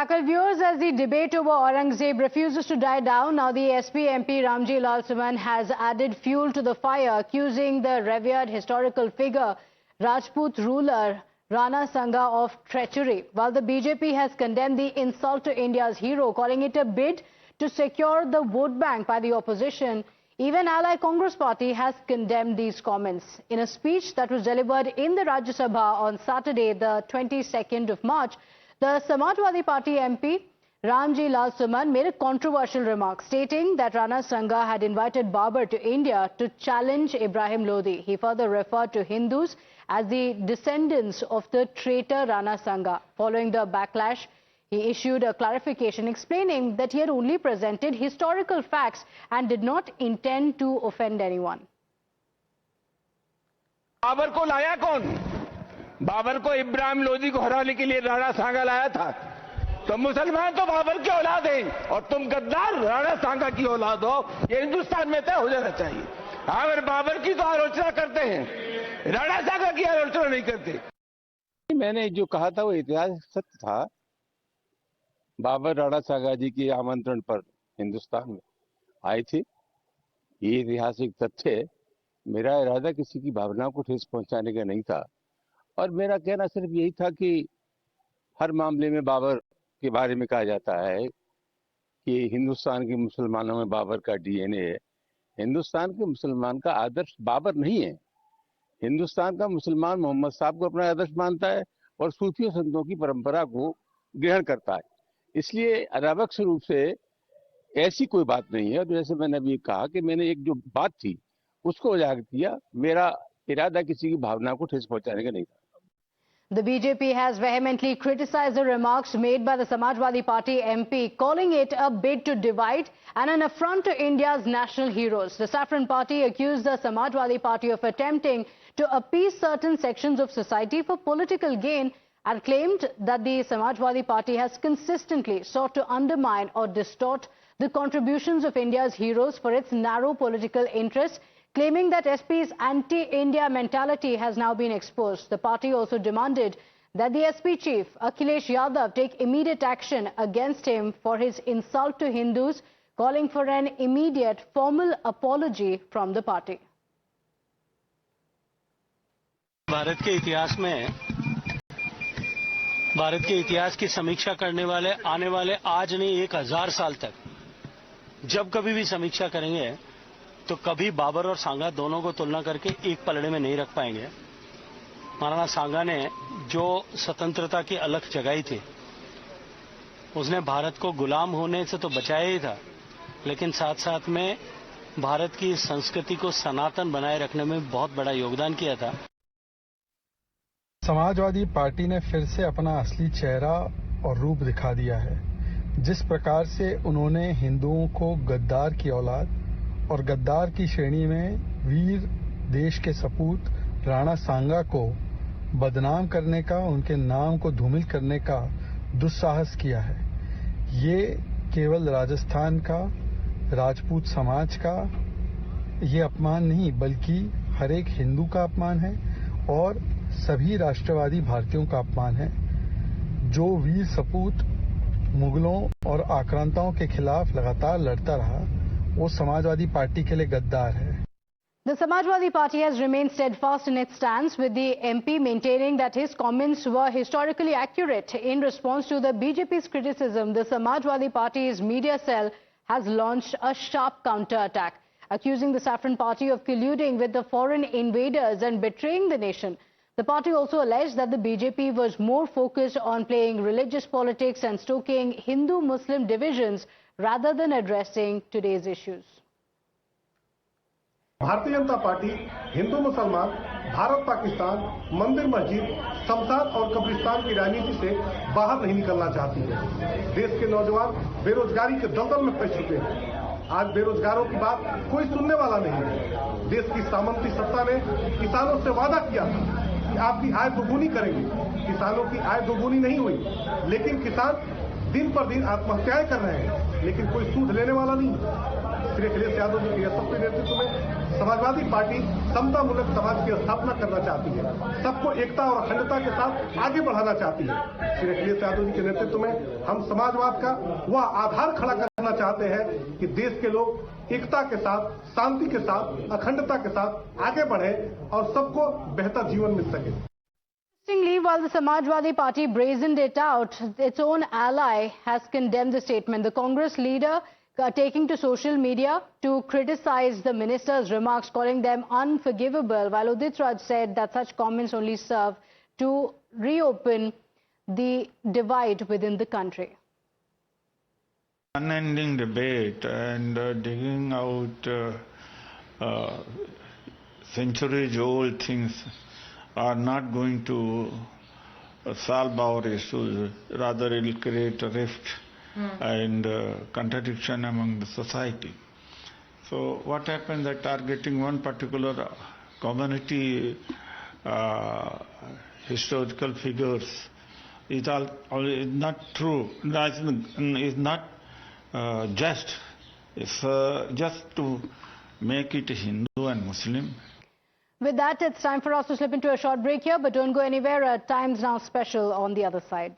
back. Well, viewers, as the debate over Aurangzeb refuses to die down, now the SP MP Ramji Lal Suman has added fuel to the fire, accusing the revered historical figure, Rajput ruler Rana Sanga, of treachery. While the BJP has condemned the insult to India's hero, calling it a bid to secure the vote bank by the opposition, even ally Congress Party has condemned these comments. In a speech that was delivered in the Rajya Sabha on Saturday, the 22nd of March, the Samajwadi Party MP Ramji Lal Suman made a controversial remark, stating that Rana Sanga had invited Babur to India to challenge Ibrahim Lodi. He further referred to Hindus as the descendants of the traitor Rana Sanga. Following the backlash, he issued a clarification explaining that he had only presented historical facts and did not intend to offend anyone. Babar को लाया कौन? बाबर को इब्राहिम लोदी को हराने के लिए राणा सांगा लाया था। तो मुसलमान तो बाबर की औलाद हैं और तुम गद्दार राणा सांगा की औलाद हो। ये हिंदुस्तान में तय हो जाना चाहिए। अगर बाबर की तो आलोचना करते हैं, राणा सांगा की आलोचना नहीं करते। मैंने जो कहा था वो इतिहास सत्य था। बाबर राणा सांगा जी के आमंत्रण पर हिंदुस्तान में आए थे। ये ऐतिहासिक तथ्य है। मेरा इरादा किसी की भावनाओं को ठेस पहुंचाने का नहीं था और मेरा कहना सिर्फ यही था कि हर मामले में बाबर के बारे में कहा जाता है कि हिंदुस्तान के मुसलमानों में बाबर का डीएनए है। हिंदुस्तान के मुसलमान का आदर्श बाबर नहीं है। हिंदुस्तान का मुसलमान मोहम्मद साहब को अपना आदर्श मानता है और सूफी संतों की परंपरा को ग्रहण करता है। इसलिए अनावश्यक रूप से ऐसी कोई बात नहीं है। और जैसे मैंने अभी कहा कि मैंने एक जो बात थी उसको उजागर किया। मेरा इरादा किसी की भावना को ठेस पहुंचाने का नहीं था। The BJP has vehemently criticized the remarks made by the Samajwadi Party MP, calling it a bid to divide and an affront to India's national heroes. The Saffron Party accused the Samajwadi Party of attempting to appease certain sections of society for political gain and claimed that the Samajwadi Party has consistently sought to undermine or distort the contributions of India's heroes for its narrow political interests, claiming that SP's anti-India mentality has now been exposed. The party also demanded that the SP chief, Akhilesh Yadav, take immediate action against him for his insult to Hindus, calling for an immediate formal apology from the party. Bharat के इतिहास की समीक्षा करने वाले आने वाले आज नहीं 1000 साल तक जब कभी भी समीक्षा करेंगे तो कभी बाबर और सांगा दोनों को तुलना करके एक पलड़े में नहीं रख पाएंगे। महाराणा सांगा ने जो स्वतंत्रता की अलख जगाई थी, उसने भारत को गुलाम होने से तो बचाया ही था, लेकिन साथ साथ में भारत की संस्कृति को सनातन बनाए रखने में बहुत बड़ा योगदान किया था। समाजवादी पार्टी ने फिर से अपना असली चेहरा और रूप दिखा दिया है। जिस प्रकार से उन्होंने हिंदुओं को गद्दार की औलाद और गद्दार की श्रेणी में वीर देश के सपूत राणा सांगा को बदनाम करने का, उनके नाम को धूमिल करने का दुस्साहस किया है, ये केवल राजस्थान का, राजपूत समाज का ये अपमान नहीं बल्कि हर एक हिंदू का अपमान है और सभी राष्ट्रवादी भारतीयों का अपमान है। जो वीर सपूत मुगलों और आक्रांताओं के खिलाफ लगातार लड़ता रहा, वो समाजवादी पार्टी के लिए गद्दार है। The Samajwadi Party has remained steadfast in its stance, with the MP maintaining that his comments were historically accurate. In response to the BJP's criticism, the Samajwadi Party's media cell has launched a sharp counter-attack, accusing the Saffron Party of colluding with the foreign invaders and betraying the nation. The party also alleged that the BJP was more focused on playing religious politics and stoking Hindu-Muslim divisions rather than addressing today's issues. Bharatiya Janata party Hindu मुसलमान, भारत पाकिस्तान, मंदिर मस्जिद, शमशान और कब्रिस्तान की राजनीति से बाहर नहीं निकलना चाहती है। देश के नौजवान बेरोजगारी के दलदल में फंस चुके हैं। आज बेरोजगारों की बात कोई सुनने वाला नहीं है। देश की सामंती सत्ता ने किसानों से वादा किया था कि आपकी आय दोगुनी करेंगे। किसानों की आय दोगुनी नहीं हुई, लेकिन किसान दिन पर दिन आत्महत्याएं कर रहे हैं, लेकिन कोई सूद लेने वाला नहीं। श्री अखिलेश यादव जी के यशस्वी नेतृत्व में समाजवादी पार्टी समतामूलक समाज की स्थापना करना चाहती है, सबको एकता और अखंडता के साथ आगे बढ़ाना चाहती है। श्री अखिलेश यादव जी के नेतृत्व में हम समाजवाद का वह आधार खड़ा करना चाहते हैं कि देश के लोग एकता के साथ, शांति के साथ, अखंडता के साथ आगे बढ़े और सबको बेहतर जीवन मिल सके। Interestingly, while the Samajwadi Party brazened it out, its own ally has condemned the statement. The Congress leader taking to social media to criticize the minister's remarks, calling them unforgivable, while Udit Raj said that such comments only serve to reopen the divide within the country. Unending debate and digging out centuries-old things are not going to solve our issues. Rather, it will create a rift and contradiction among the society. So what happens that targeting one particular community historical figures is not true, is not just. It's just to make it Hindu and Muslim. With that, it's time for us to slip into a short break here, but don't go anywhere. Times Now special on the other side.